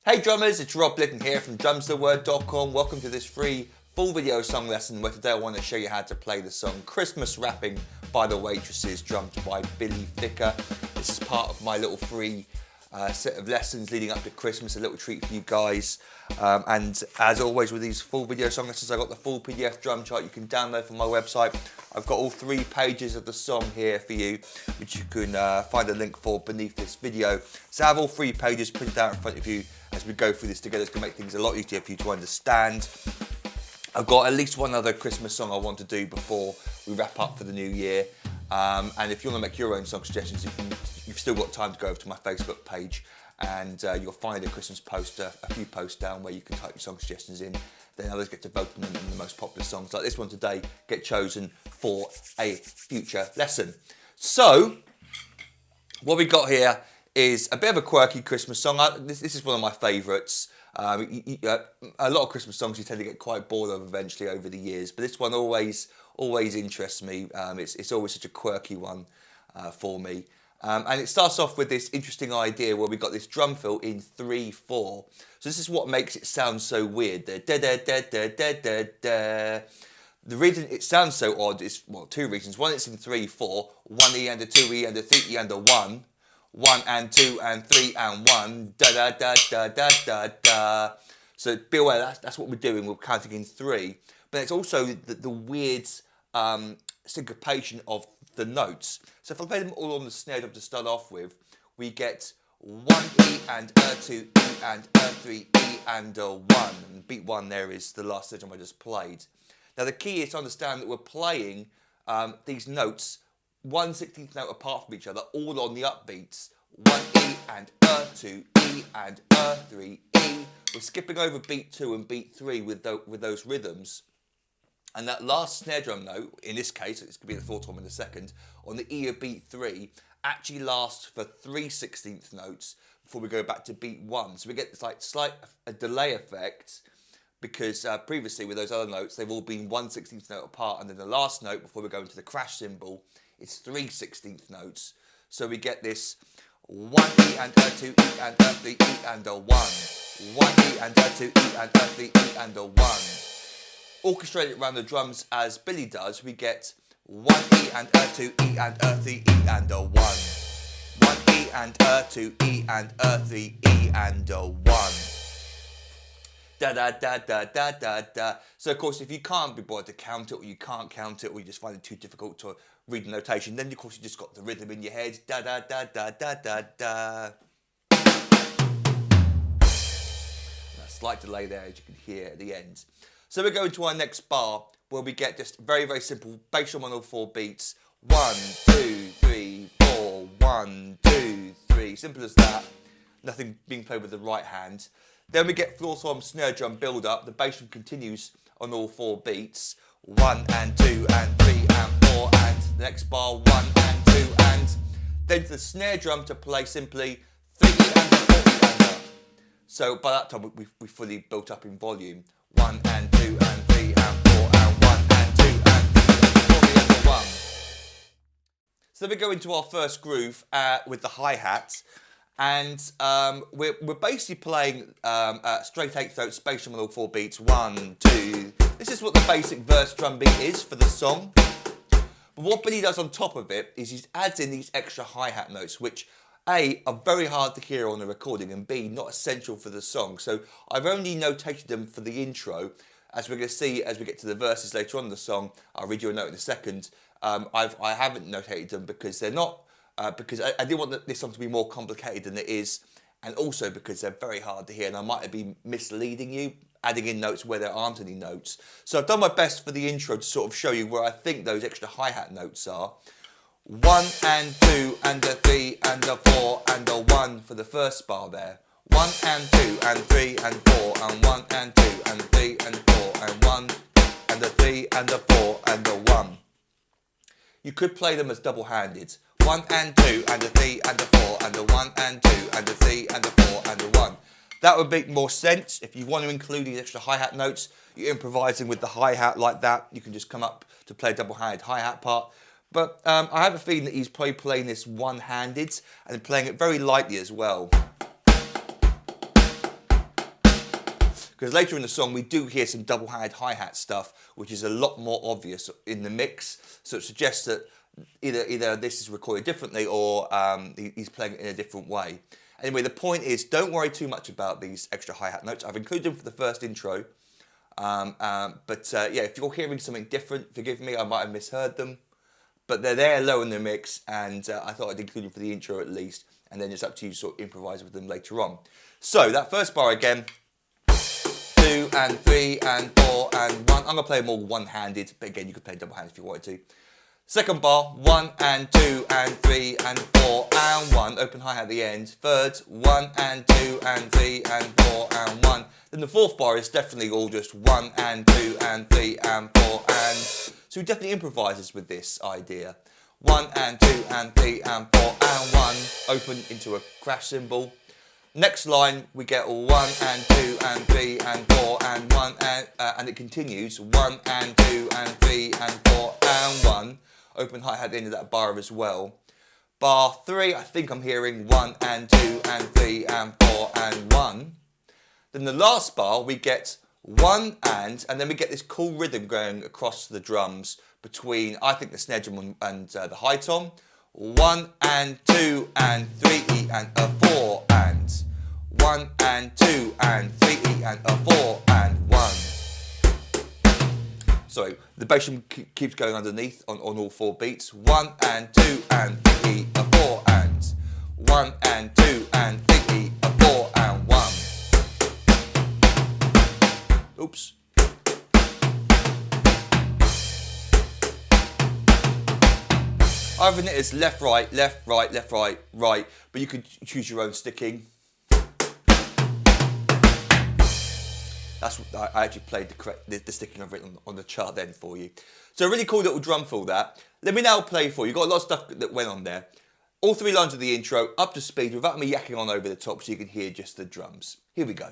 Hey drummers, it's Rob Blicken here from drumstheword.com. Welcome to this free full video song lesson where today I want to show you how to play the song Christmas Wrapping by the Waitresses, drummed by Billy Ficca. This is part of my little free set of lessons leading up to Christmas, a little treat for you guys. And as always with these full video song lessons, I've got the full PDF drum chart you can download from my website. I've got all 3 pages of the song here for you, which you can find a link for beneath this video. So I have all 3 pages printed out in front of you as we go through this together. It's going to make things a lot easier for you to understand. I've got at least one other Christmas song I want to do before we wrap up for the new year. And if you want to make your own song suggestions, you've still got time to go over to my Facebook page and you'll find a Christmas poster, a few posts down where you can type your song suggestions in. Then others get to vote on them, and the most popular songs like this one today get chosen for a future lesson. So, what we got here is a bit of a quirky Christmas song. This is one of my favourites. A lot of Christmas songs you tend to get quite bored of eventually over the years, but this one always interests me. It's always such a quirky one for me. And it starts off with this interesting idea where we've got this drum fill in 3/4. So this is what makes it sound so weird. The reason it sounds so odd is, well, 2 reasons. One, it's in 3/4, 1 E and a 2 E and a 3 E and a 1. 1 and 2 and 3 and 1, da da da da da da da. So be aware that's what we're doing. We're counting in 3, but it's also the weird syncopation of the notes. So if I play them all on the snare drum to start off with, we get 1 E and a 2 E and a 3 E and a 1. And beat 1 there is the last snare drum I just played. Now the key is to understand that we're playing these notes 1/16th note apart from each other, all on the upbeats. 1 E and a 2 E and a 3 E. We're skipping over beat 2 and beat 3 with those rhythms. And that last snare drum note, in this case, it's going to be the 4th one in a second, on the E of beat 3, actually lasts for 3/16th notes before we go back to beat 1. So we get this like slight delay effect, because previously with those other notes, they've all been 1/16th note apart, and then the last note before we go into the crash cymbal, it's 3/16th notes. So we get this 1 E and a 2 E and a 3 E and a 1. 1 E and a 2 E and a 3 E and a 1. Orchestrated around the drums as Billy does, we get 1 E and a 2 E and a 3 E and a 1. 1 E and a 2 E and a 3 E and a 1. Da da da da da da da. So of course, if you can't be bothered to count it, or you can't count it, or you just find it too difficult to read the notation, then of course you just got the rhythm in your head. Da da da da da da da. A slight delay there, as you can hear at the end. So we're going to our next bar, where we get just very, very simple bass drum on all 4 beats. 1, 2, 3, 4. 1, 2, 3. Simple as that. Nothing being played with the right hand. Then we get floor tom snare drum build up. The bass drum continues on all 4 beats. 1 and 2 and 3 and 4, and the next bar 1 and 2, and then to the snare drum to play simply 3 and a 4 and a. So by that time we fully built up in volume. 1 and 2 and 3 and 4 and 1 and 2 and 3 and 4 and 1. So then we go into our first groove with the hi-hat. And we're basically playing straight 8th notes, bass drum on all 4 beats. 1, 2. This is what the basic verse drum beat is for the song. But what Billy does on top of it is he adds in these extra hi-hat notes, which A, are very hard to hear on the recording, and B, not essential for the song. So I've only notated them for the intro. As we're going to see as we get to the verses later on in the song, I'll read you a note in a second. I haven't notated them because they're not. Because I didn't want this song to be more complicated than it is, and also because they're very hard to hear, and I might have been misleading you, adding in notes where there aren't any notes. So I've done my best for the intro to sort of show you where I think those extra hi-hat notes are. 1 and 2 and a 3 and a 4 and a 1 for the first bar there. 1 and 2 and 3 and 4 and 1 and 2 and 3 and 4 and 1 and a 3 and a 4 and a 1. You could play them as double-handed. 1 and 2 and a 3 and a 4 and a 1 and 2 and a 3 and a 4 and a 1. That would make more sense. If you want to include these extra hi-hat notes, you're improvising with the hi-hat like that, you can just come up to play a double-handed hi-hat part. But I have a feeling that he's probably playing this one-handed and playing it very lightly as well. because later in the song we do hear some double-handed hi-hat stuff, which is a lot more obvious in the mix. So it suggests that either this is recorded differently or he's playing it in a different way. Anyway, the point is, don't worry too much about these extra hi-hat notes. I've included them for the first intro. Yeah, if you're hearing something different, forgive me, I might have misheard them. But they're there low in the mix, and I thought I'd include them for the intro at least, and then it's up to you to sort of improvise with them later on. So, that first bar again, 2 and 3 and 4 and 1. I'm going to play them all one-handed, but again, you could play double-handed if you wanted to. Second bar, 1 and 2 and 3 and 4 and 1. Open hi-hat at the end. Third, 1 and 2 and 3 and 4 and 1. Then the fourth bar is definitely all just 1 and 2 and 3 and 4 and... So he definitely improvises with this idea. 1 and 2 and 3 and 4 and 1. Open into a crash cymbal. Next line, we get 1 and 2 and 3 and 4 and 1 and it continues. 1 and 2 and 3 and 4 and 1. Open hi-hat at the end of that bar as well. Bar 3, I think I'm hearing 1 and 2 and 3 and 4 and 1. Then the last bar, we get 1 and then we get this cool rhythm going across the drums between, I think, the snare drum and the high tom. 1 and 2 and 3 and a 4 and 1 and 2 and 3 and a 4 and 1. So the bass drum keeps going underneath on all 4 beats. 1 and 2 and 3 a 4 and 1 and 2 and 3 a 4 and 1. Oops. I've written it as left, right, left, right, left, right, right, but you could choose your own sticking. That's what I actually played the sticking I've written on the chart then for you. So a really cool little drum fill that. Let me now play for you. Got a lot of stuff that went on there. All 3 lines of the intro up to speed without me yakking on over the top so you can hear just the drums. Here we go.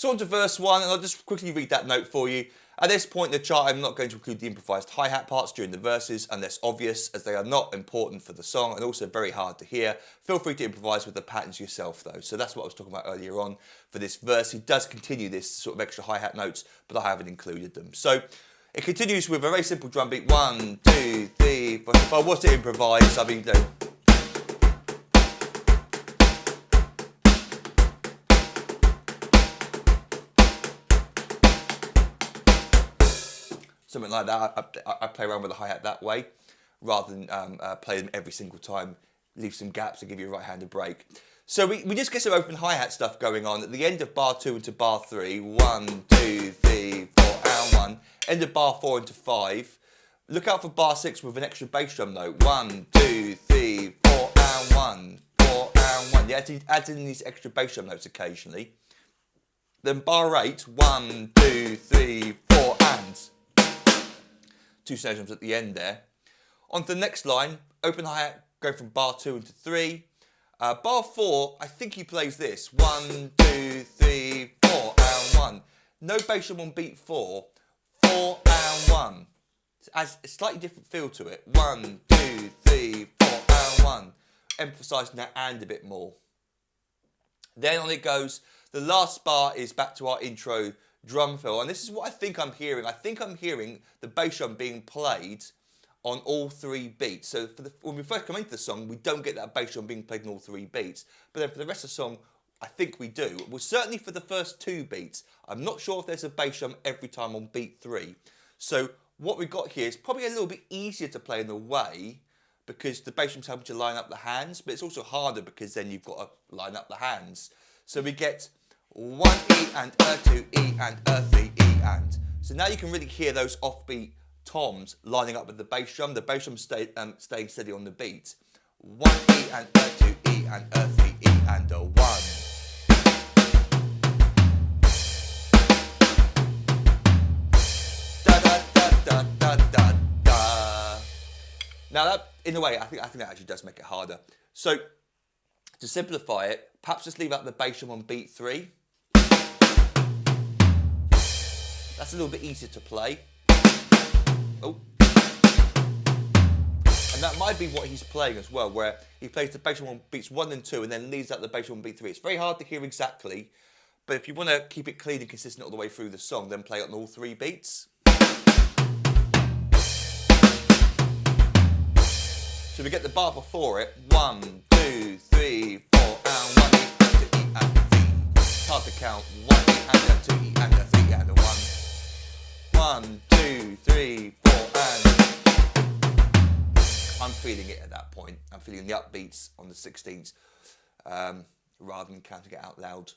So on to verse 1, and I'll just quickly read that note for you. At this point in the chart, I'm not going to include the improvised hi-hat parts during the verses unless obvious, as they are not important for the song and also very hard to hear. Feel free to improvise with the patterns yourself though. So that's what I was talking about earlier on. For this verse, he does continue this sort of extra hi-hat notes, but I haven't included them. So it continues with a very simple drum beat. 1, 2, 3, 4. If I was to improvise, I mean, something like that. I play around with the hi-hat that way, rather than play them every single time, leave some gaps and give you a right-handed break. So we just get some open hi-hat stuff going on at the end of bar 2 into bar 3. 1, 2, 3, 4 and 1. End of bar 4 into 5. Look out for bar 6 with an extra bass drum note. 1, 2, 3, 4 and 1. 4 and 1. Yeah, he adds in these extra bass drum notes occasionally. Then bar 8. 1, 2, 3, 4 and 2 snare drums at the end there. On to the next line, open hi-hat, go from bar 2 into 3. Bar 4, I think he plays this. 1, 2, 3, 4 and 1. No bass drum on beat 4. 4 and 1. It has a slightly different feel to it. 1, 2, 3, 4 and 1. Emphasising that and a bit more. Then on it goes. The last bar is back to our intro drum fill, and this is what I think I'm hearing. I think I'm hearing the bass drum being played on all 3 beats. So when we first come into the song, we don't get that bass drum being played on all 3 beats. But then for the rest of the song, I think we do. Well, certainly for the first 2 beats. I'm not sure if there's a bass drum every time on beat 3. So what we've got here is probably a little bit easier to play in a way because the bass drum's helping to line up the hands, but it's also harder because then you've got to line up the hands. So we get 1 E and a 2 E and a 3 E and. So now you can really hear those offbeat toms lining up with the bass drum staying steady on the beat. 1 E and a 2 E and a 3 E and a 1. Da da da da da da da. Now that, in a way, I think that actually does make it harder. So to simplify it, perhaps just leave out the bass drum on beat 3. That's a little bit easier to play. Oh. And that might be what he's playing as well, where he plays the bass drum on beats 1 and 2 and then leaves out the bass drum on beat 3. It's very hard to hear exactly, but if you want to keep it clean and consistent all the way through the song, then play it on all 3 beats. So we get the bar before it. 1, 2, 3, 4, and 1, E, and 2, E, and 3. It's hard to count. 1, E, and a 2, E, and a 3, and a 1. 1, 2, 3, 4, and I'm feeling it at that point. I'm feeling the upbeats on the 16ths rather than counting it out loud.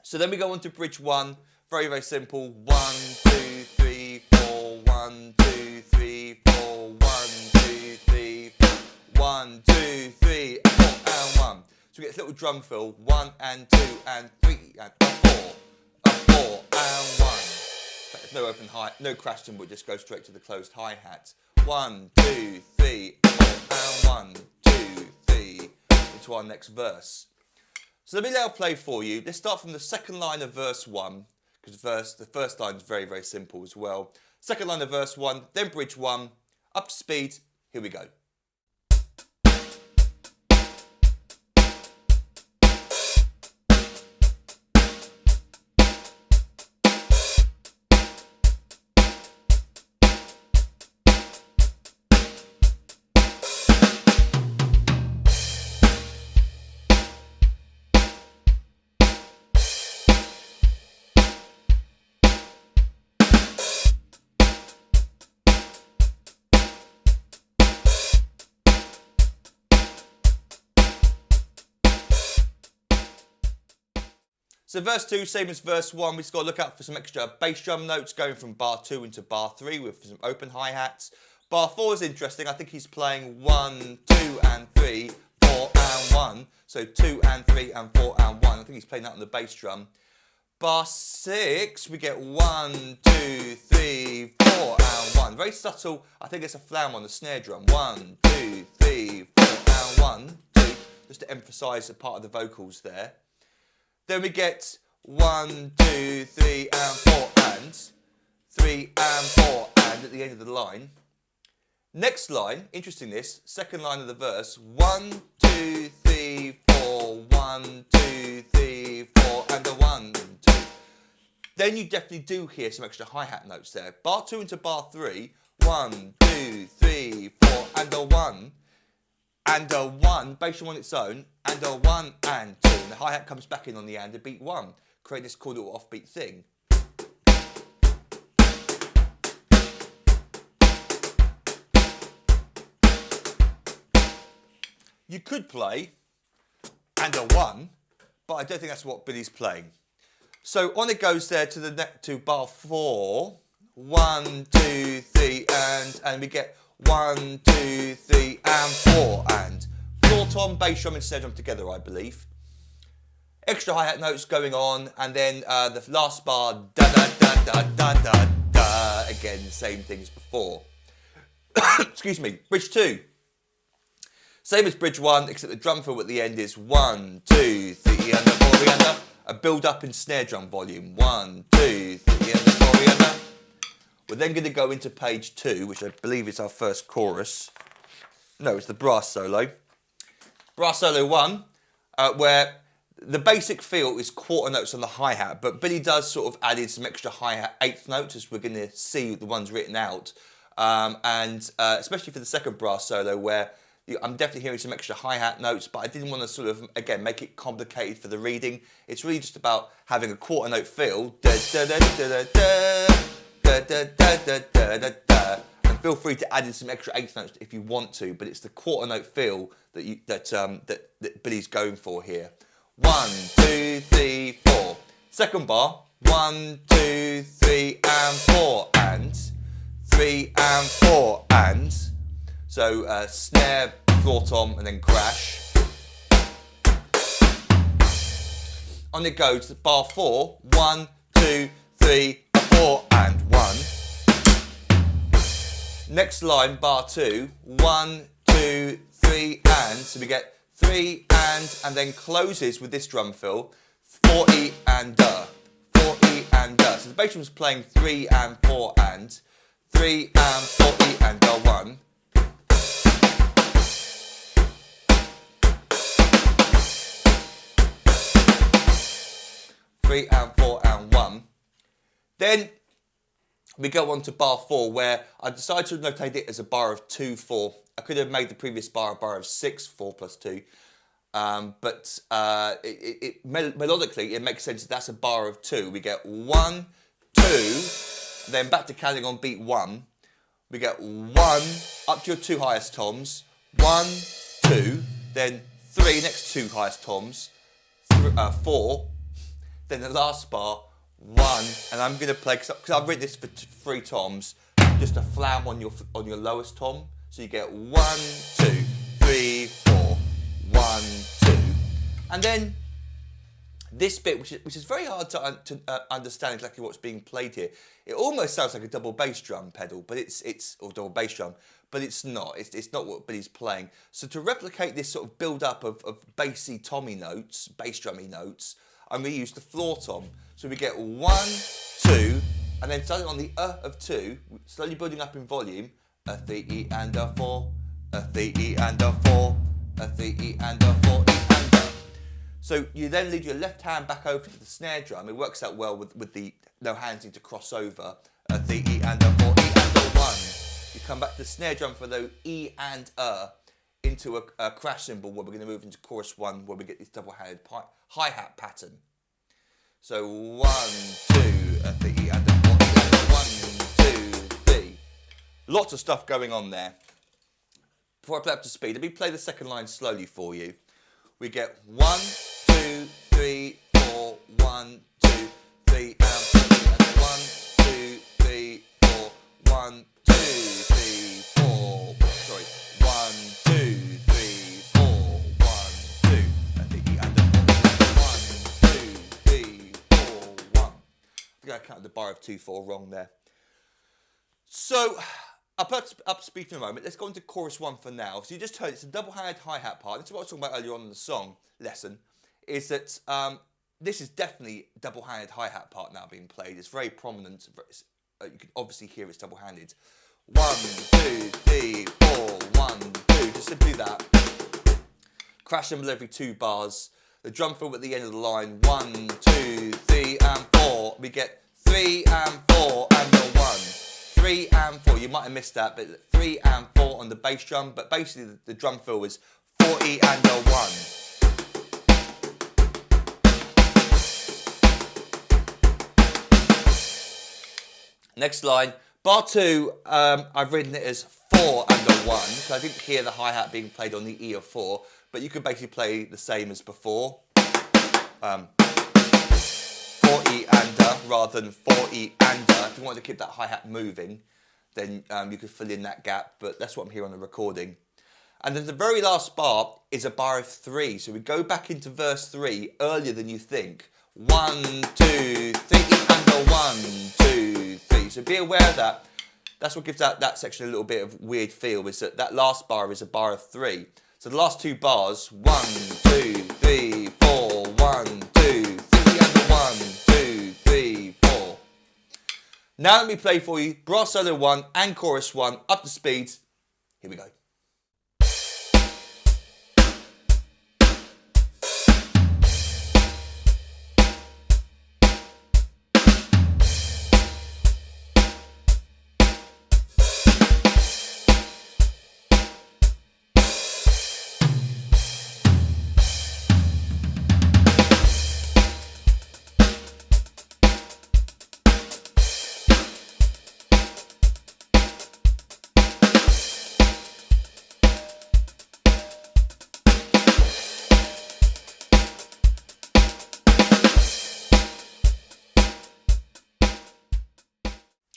So then we go on to bridge 1. Very, very simple. 1, 2, 3, 4, 1, 2, 3, 4, 1, 2, 3, 4, 1, 2, 3, 4, and 1. So we get this little drum fill. 1 and 2 and 3 and a 4 and 1. There's no open hi, no crash cymbal, just go straight to the closed hi-hat. 1, 2, 3, 4, and 1, 2, 3, into our next verse. So let me now play for you. Let's start from the second line of verse 1, because the first line is very, very simple as well. Second line of verse 1, then bridge 1, up to speed, here we go. So verse 2, same as verse 1, we've got to look out for some extra bass drum notes going from bar 2 into bar 3 with some open hi-hats. Bar 4 is interesting. I think he's playing 1, 2 and 3, 4 and 1. So 2 and 3 and 4 and 1. I think he's playing that on the bass drum. Bar 6, we get 1, 2, 3, 4 and 1. Very subtle. I think it's a flam on the snare drum. 1, 2, 3, 4 and 1, 2. Just to emphasise a part of the vocals there. Then we get 1, 2, 3 and 4 and 3 and 4 and at the end of the line. Next line, interesting this, second line of the verse, 1, 2, 3, 4, 1, 2, 3, 4 and a 1, 2. Then you definitely do hear some extra hi-hat notes there. Bar 2 into bar 3, 1, 2, 3, 4 and a 1. And a 1, bass drum on its own, and a 1 and 2. And the hi-hat comes back in on the and a beat 1. Create this cool little offbeat thing. You could play and a 1, but I don't think that's what Billy's playing. So on it goes there to the to bar 4. 1, 2, 3, and we get 1, 2, 3, and 4, and floor tom, bass drum and snare drum together, I believe. Extra hi-hat notes going on, and then the last bar, da da da da da da da. Again, same thing as before. Excuse me. Bridge 2. Same as bridge 1, except the drum fill at the end is 1, 2, 3, and a 4, and a build up in snare drum volume. 1, 2, 3, and a 4, and We're then going to go into page 2, which I believe is our first chorus. No, it's the brass solo. Brass solo 1, where the basic feel is quarter notes on the hi-hat, but Billy does sort of add in some extra hi-hat eighth notes, as we're going to see the ones written out. Especially for the second brass solo, where I'm definitely hearing some extra hi-hat notes, but I didn't want to sort of, again, make it complicated for the reading. It's really just about having a quarter note feel. Da, da, da, da, da, da. Da, da, da, da, da, da, da. And feel free to add in some extra eighth notes if you want to, but it's the quarter note feel that Billy's going for here. 1, 2, 3, 4. Second bar. 1, 2, 3, and 4, and 3 and 4 and. So snare, floor tom, and then crash. On it goes, bar 4, 1, 2, 3, 4, and 1. Next line, bar 2, 1, 2, 3, and. So we get 3 and then closes with this drum fill, 4 E and 4 E and So the bass drum's playing 3 and 4 and, 3 and 4 E and 1. Three and 4 and 1. Then we go on to bar 4, where I decided to notate it as a bar of 2, 4. I could have made the previous bar a bar of 6, 4 plus 2. But melodically, it makes sense that that's a bar of 2. We get 1, 2, then back to counting on beat 1. We get 1, up to your 2 highest toms, 1, 2, then 3, next 2 highest toms, 4, then the last bar, 1, and I'm going to play, because I've written this for 3 toms, just a flam on your lowest tom. So you get 1, 2, 3, 4, 1, 2. And then this bit, which is very hard to understand exactly what's being played here. It almost sounds like a double bass drum pedal, but or double bass drum, but it's not. It's not what Billy's playing. So to replicate this sort of build-up of bassy tommy notes, bass drummy notes, I'm going to use the floor tom. So we get 1, 2, and then starting on the of 2, slowly building up in volume, a 3 E and a 4, a 3 E and a 4, a 3 E and a 4 E and a. So you then lead your left hand back over to the snare drum. It works out well with the no hands need to cross over. A 3 E and a 4 E and a 1. You come back to the snare drum for the E and into a crash cymbal, where we're going to move into chorus 1, where we get this double-handed hi-hat pattern. So 1, 2, a 3 E and a 4 E and a 1, 2, 3. Lots of stuff going on there. Before I play up to speed, let me play the second line slowly for you. We get 1, 2, 3, 4, 1, 2, 3, and 4, and 1, 2, 3, 4, 1, 2, 3, 4. Sorry, 1, 2, 3, 4, 1, 2, and 3, and 4, 1, 2, 3, 4, 1. I think I counted the bar of 2, 4 wrong there. So I'll put up to speed in a moment. Let's go into chorus 1 for now. So you just heard it's a double-handed hi-hat part. This is what I was talking about earlier on in the song lesson, is that this is definitely double-handed hi-hat part now being played. It's very prominent. You can obviously hear it's double-handed. 1, 2, 3, 4, 1, 2. Just simply that. Crash cymbal every 2 bars. The drum fill at the end of the line. 1, 2, 3, and 4. We get 3 and 4 and a 1. 3 and 4, you might have missed that, but 3 and 4 on the bass drum, but basically the drum fill is 4 E and a 1. Next line, bar 2, I've written it as 4 and a 1, because I didn't hear the hi-hat being played on the E of 4, but you could basically play the same as before. 4 E and a rather than 4 E and a. If you wanted to keep that hi-hat moving, then you could fill in that gap, but that's what I'm hearing on the recording. And then the very last bar is a bar of 3, so we go back into verse 3 earlier than you think. 1, 2, 3, and a 1, 2, 3. So be aware of that. That's what gives that section a little bit of weird feel, is that last bar is a bar of 3. So the last 2 bars, 1, 2, 3, 4, 1, 2, 3, and a 1, 2, 3, 4. Now let me play for you brass solo 1 and chorus 1 up to speed. Here we go.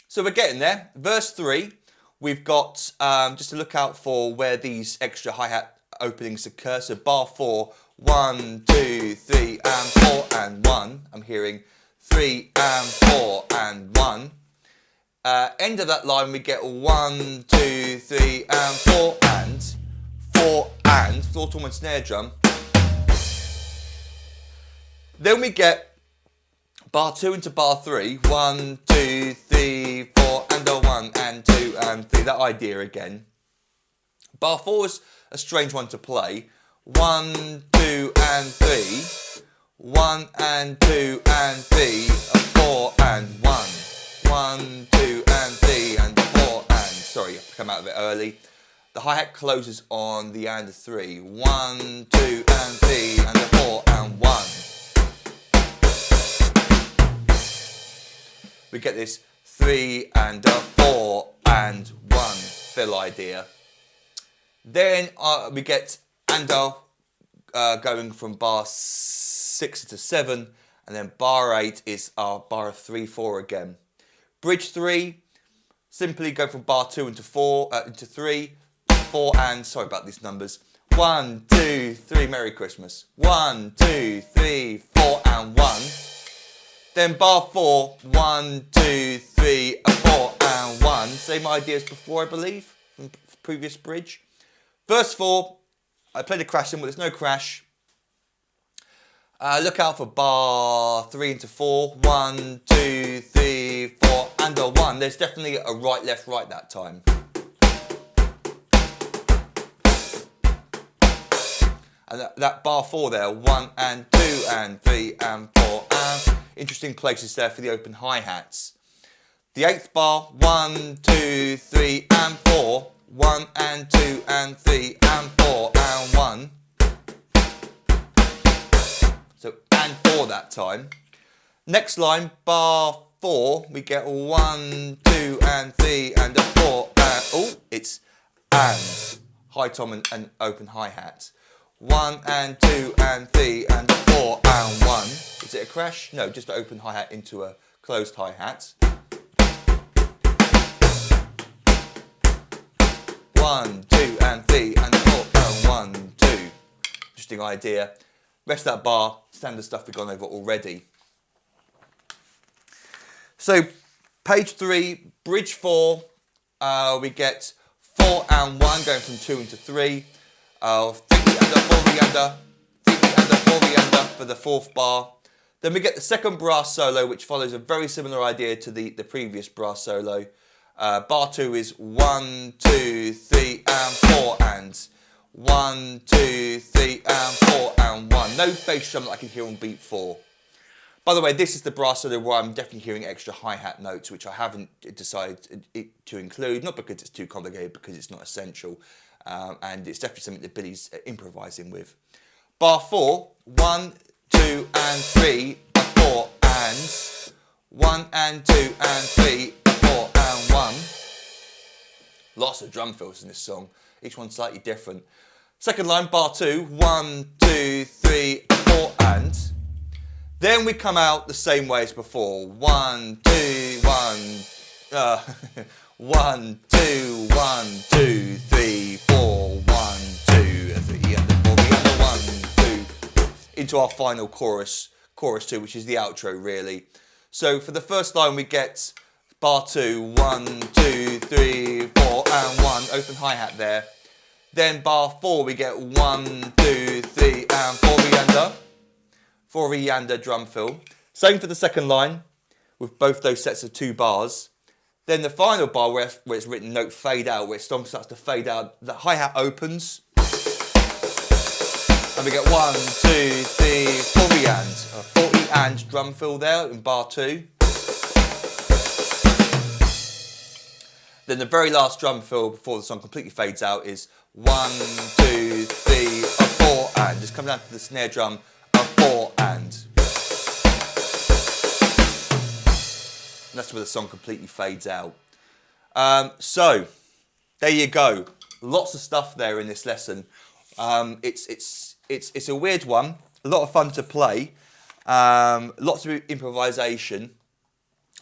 So we're getting there. Verse 3, we've got, just to look out for where these extra hi-hat openings occur. So bar 4, 1, 2, 3 and 4 and 1. I'm hearing 3 and 4 and 1. End of that line we get 1, 2, 3 and 4 and 4 and floor tom and snare drum. Then we get bar 2 into bar 3. 1, 2, 3, 4 and a 1 and 2 and 3. That idea again. Bar 4 is a strange one to play. 1, 2 and 3. 1 and 2 and 3. 4 and 1. 1, 2 and 3 and 4 and... Sorry, you have to come out of it early. The hi-hat closes on the and 3. 1, 2 and 3 and 4 and 1. We get this 3 and 4 and 1 fill idea. Then we get and going from bar 6 to 7, and then bar 8 is our bar 3, 4 again. Bridge 3, simply go from bar 2 into 4, into 3, 4 and, sorry about these numbers, 1, 2, 3, Merry Christmas, 1, 2, 3, 4 and 1. Then bar 4, 1, 2, 3, 4 and 1. Same idea as before, I believe, from previous bridge. Verse 4, I played a crash cymbal, there's no crash. Look out for bar 3 into 4. 1, 2, 3, 4 and a 1. There's definitely a right, left, right that time. And that bar 4 there, 1 and 2 and 3 and 4 and interesting places there for the open hi-hats. The 8th bar, 1, 2, 3 and 4. 1 and 2 and 3 and 4 and 1. So and 4 that time. Next line, bar 4, we get 1, 2 and 3 and a 4 and, oh, it's and. High tom and open hi-hat. 1 and 2 and 3 and 4 and 1. Is it a crash? No, just an open hi-hat into a closed hi-hat. 1, 2 and 3 and 4 and 1, 2. Interesting idea. Rest of that bar, standard stuff we've gone over already. So, page 3, bridge 4, we get 4 and 1 going from 2 into 3. 3 under, 4 under, 3 under, 4 under for the 4th bar. Then we get the second brass solo, which follows a very similar idea to the previous brass solo. Bar 2 is 1, 2, 3 and 4 and 1, 2, 3 and 4 and 1. No bass drum that I can hear on beat 4. By the way, this is the brass solo where I'm definitely hearing extra hi-hat notes, which I haven't decided to include, not because it's too complicated, because it's not essential. And it's definitely something that Billy's improvising with. Bar 4, 1, 2 and 3, 4 and 1 and 2 and 3, 4 and 1. Lots of drum fills in this song, each one slightly different. Second line, bar 2, 1, 2, 3, 4 and. Then we come out the same way as before. 1, 2, 1, 1, 2, 1, 2, 3, 4, 1, 2, 3 and 4 and 1, 2. Into our final chorus 2, which is the outro really. So for the first line we get bar 2, 1, 2, 3, 4 and 1, open hi-hat there. Then bar 4 we get 1, 2, 3 and 4 re-under. 4 re-under drum fill. Same for the second line with both those sets of 2 bars. Then the final bar where it's written note fade out, where song starts to fade out, the hi-hat opens. And we get 1, 2, 3, 4 re-and. 4 re-and drum fill there in bar 2. Then the very last drum fill before the song completely fades out is 1, 2, 3, 4 and. Just come down to the snare drum, a 4 and. And that's where the song completely fades out. So, there you go. Lots of stuff there in this lesson. It's a weird one. A lot of fun to play. Lots of improvisation.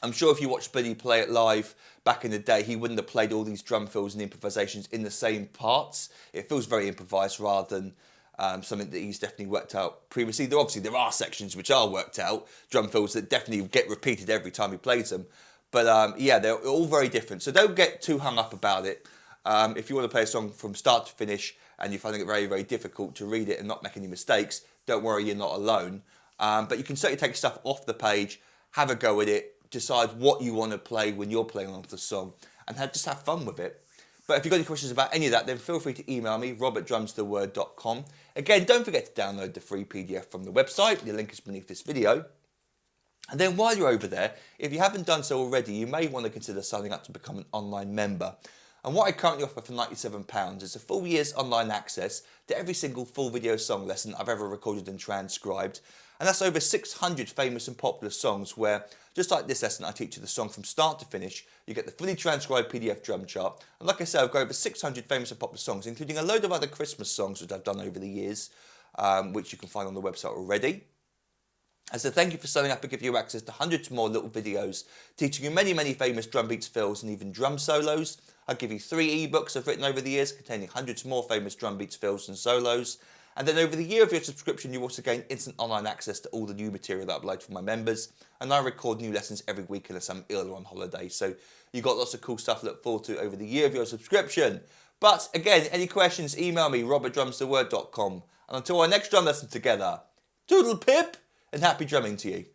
I'm sure if you watched Billy play it live back in the day, he wouldn't have played all these drum fills and improvisations in the same parts. It feels very improvised rather than something that he's definitely worked out previously. There are sections which are worked out, drum fills that definitely get repeated every time he plays them. But yeah, they're all very different. So don't get too hung up about it. If you want to play a song from start to finish and you're finding it very, very difficult to read it and not make any mistakes, don't worry, you're not alone. But you can certainly take stuff off the page, have a go at it, decide what you want to play when you're playing on the song, and just have fun with it. But if you've got any questions about any of that, then feel free to email me, rob@drumstheword.com. Again, don't forget to download the free PDF from the website. The link is beneath this video. And then while you're over there, if you haven't done so already, you may want to consider signing up to become an online member. And what I currently offer for £97 is a full year's online access to every single full video song lesson I've ever recorded and transcribed. And that's over 600 famous and popular songs where, just like this lesson, I teach you the song from start to finish. You get the fully transcribed PDF drum chart. And like I said, I've got over 600 famous and popular songs, including a load of other Christmas songs which I've done over the years, which you can find on the website already. And so thank you for signing up and give you access to hundreds more little videos teaching you many, many famous drum beats, fills and even drum solos. I'll give you 3 ebooks I've written over the years containing hundreds more famous drum beats, fills and solos. And then over the year of your subscription, you also gain instant online access to all the new material that I upload for my members. And I record new lessons every week unless I'm ill or on holiday. So you've got lots of cool stuff to look forward to over the year of your subscription. But again, any questions, email me, rob@drumstheword.com. And until our next drum lesson together, toodle pip and happy drumming to you.